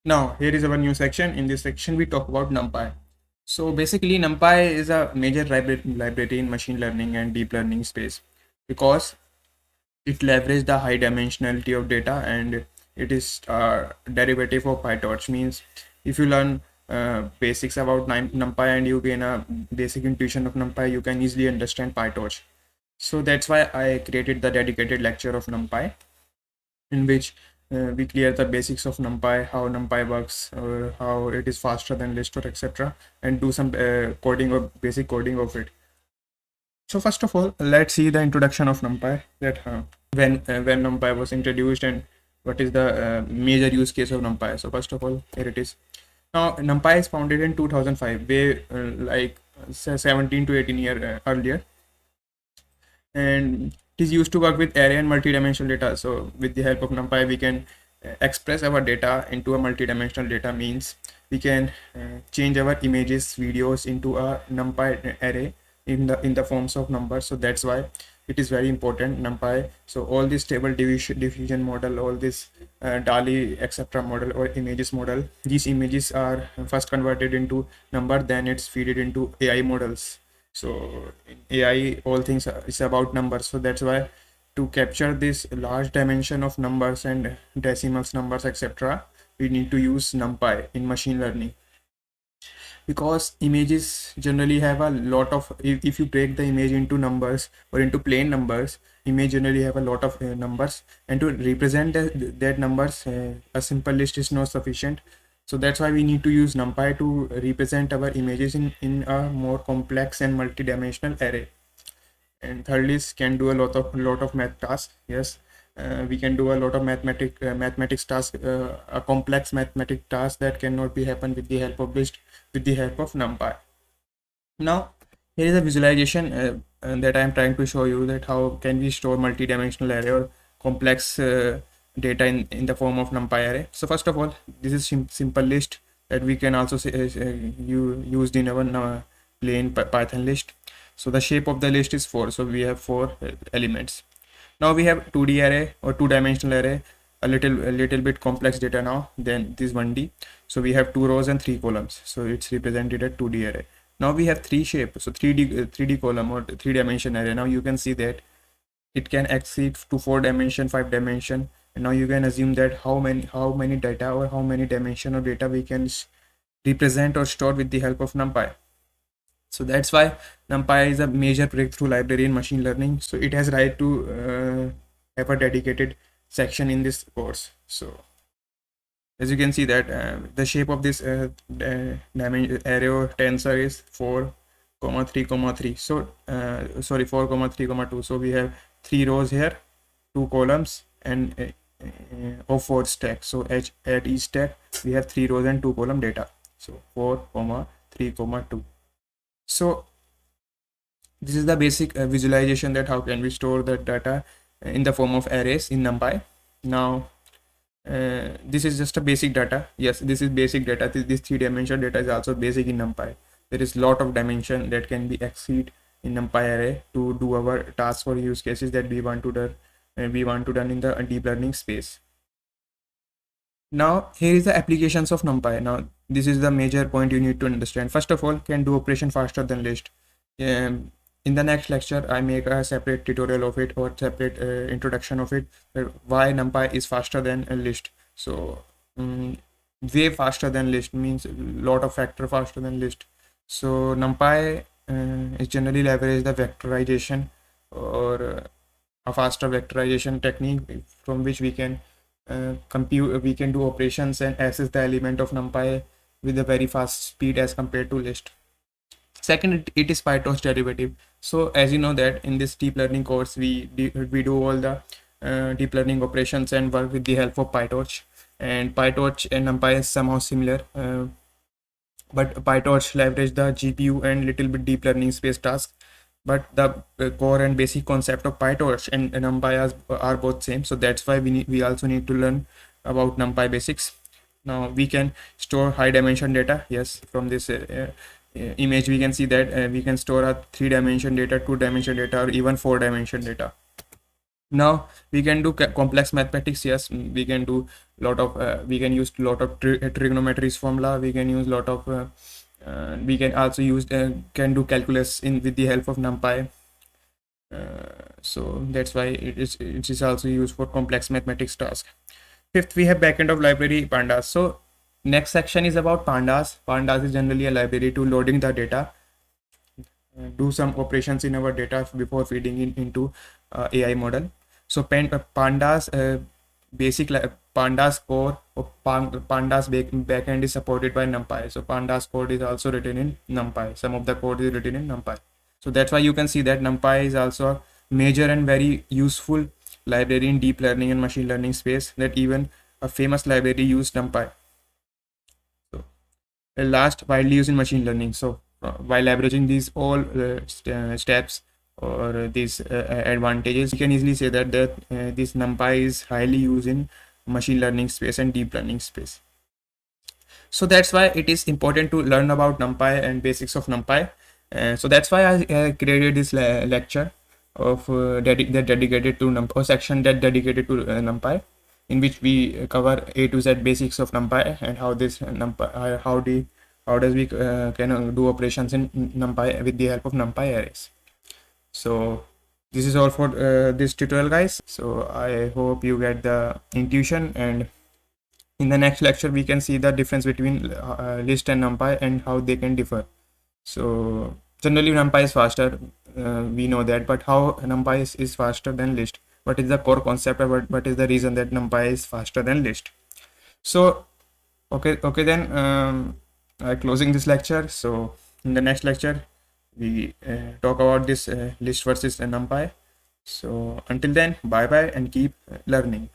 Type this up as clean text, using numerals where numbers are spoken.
Now, here is our new section. In this section, we talk about Numpy. So basically, Numpy is a major library in machine learning and deep learning space because it leverages the high dimensionality of data, and it is a derivative of PyTorch. Means if you learn basics about Numpy and you gain a basic intuition of Numpy, you can easily understand PyTorch. So that's why I created the dedicated lecture of Numpy, in which we clear the basics of Numpy, how Numpy works, or how it is faster than list, or etc., and do some coding or basic coding of it. So first of all, let's see the introduction of Numpy. That when Numpy was introduced and what is the major use case of Numpy. So first of all, here it is. Now Numpy is founded in 2005, way like 17 to 18 year earlier, and it is used to work with array and multi-dimensional data. So with the help of Numpy, we can express our data into a multi-dimensional data. Means we can change our images, videos into a Numpy array in the forms of numbers. So that's why it is very important, Numpy. So all this table diffusion model, all this DALI etc model or images model, these images are first converted into number, then it's fed into AI models. So in AI, all things is about numbers. So that's why to capture this large dimension of numbers and decimals numbers etc, we need to use Numpy in machine learning, because images generally have a lot of, if you break the image into numbers or into plain numbers, image generally have a lot of numbers, and to represent that numbers, a simple list is not sufficient. So that's why we need to use Numpy to represent our images in a more complex and multi-dimensional array. And thirdly, is can do a lot of math tasks. Yes, we can do a lot of mathematics tasks, a complex mathematic task that cannot be happen with the help of list, with the help of Numpy. Now here is a visualization that I am trying to show you, that how can we store multi-dimensional array or complex data in the form of Numpy array. So first of all, this is simple list that we can also say you used in our plain Python list. So the shape of the list is 4, so we have 4 elements. Now we have 2D array or two-dimensional array, a little bit complex data now than this 1D. So we have 2 rows and 3 columns, so it's represented at 2D array. Now we have 3 shape, so 3D column or 3-dimension array. Now you can see that it can exceed to 4 dimension, 5 dimension, and now you can assume that how many data or how many dimension of data we can represent or store with the help of Numpy. So that's why Numpy is a major breakthrough library in machine learning. So it has right to have a dedicated section in this course. So as you can see that the shape of this array or tensor is 4, 3, 3. So sorry, 4, 3, 2. So we have 3 rows here, 2 columns, and of 4 stacks. So at each stack we have 3 rows and 2 column data. So 4, 3, 2. So this is the basic visualization, that how can we store the data in the form of arrays in Numpy. Now this is just a basic data. Yes, this is basic data. This 3-dimensional data is also basic in Numpy. There is lot of dimension that can be exceed in Numpy array to do our tasks or use cases that we want to do, in the deep learning space. Now here is the applications of Numpy. Now this is the major point you need to understand. First of all, can do operation faster than list. In the next lecture, I make a separate tutorial of it, or separate introduction of it, why Numpy is faster than a list. So way faster than list means a lot of factor faster than list. So Numpy is generally leverage the vectorization, or a faster vectorization technique, from which we can we can do operations and access the element of Numpy with a very fast speed as compared to list. Second, it is PyTorch derivative. So as you know that in this deep learning course, we do all the deep learning operations and work with the help of PyTorch. And PyTorch and Numpy is somehow similar, but PyTorch leverage the GPU and little bit deep learning space task. But the core and basic concept of PyTorch and Numpy are both same. So that's why we also need to learn about Numpy basics. Now we can store high dimension data. Yes, from this image we can see that we can store a 3-dimension data, 2-dimension data, or even 4-dimension data. Now we can do complex mathematics. Yes, we can do lot of we can use lot of trigonometry's formula. We can use lot of we can also use can do calculus in with the help of NumPy. So that's why it is also used for complex mathematics task. Fifth, we have backend of library pandas. So next section is about pandas. Pandas is generally a library to loading the data, do some operations in our data before feeding it into AI model. So pandas basic pandas core or pandas backend is supported by NumPy. So pandas code is also written in NumPy. Some of the code is written in NumPy. So that's why you can see that NumPy is also a major and very useful library in deep learning and machine learning space, that even a famous library used NumPy. So last, widely used in machine learning. So while leveraging these all steps or these advantages, you can easily say that this NumPy is highly used in machine learning space and deep learning space. So that's why it is important to learn about NumPy and basics of NumPy. So that's why I created this lecture of that dedicated to NumPy, or section that dedicated to NumPy, in which we cover A to Z basics of NumPy and how this NumPy, how does we can do operations in NumPy with the help of NumPy arrays. So this is all for this tutorial, guys. So I hope you get the intuition, and in the next lecture we can see the difference between list and NumPy and how they can differ. So generally NumPy is faster, we know that, but how NumPy is faster than list? What is the core concept, or what is the reason that NumPy is faster than list? So okay then, closing this lecture. So in the next lecture we talk about this list versus NumPy. So until then, bye bye and keep learning.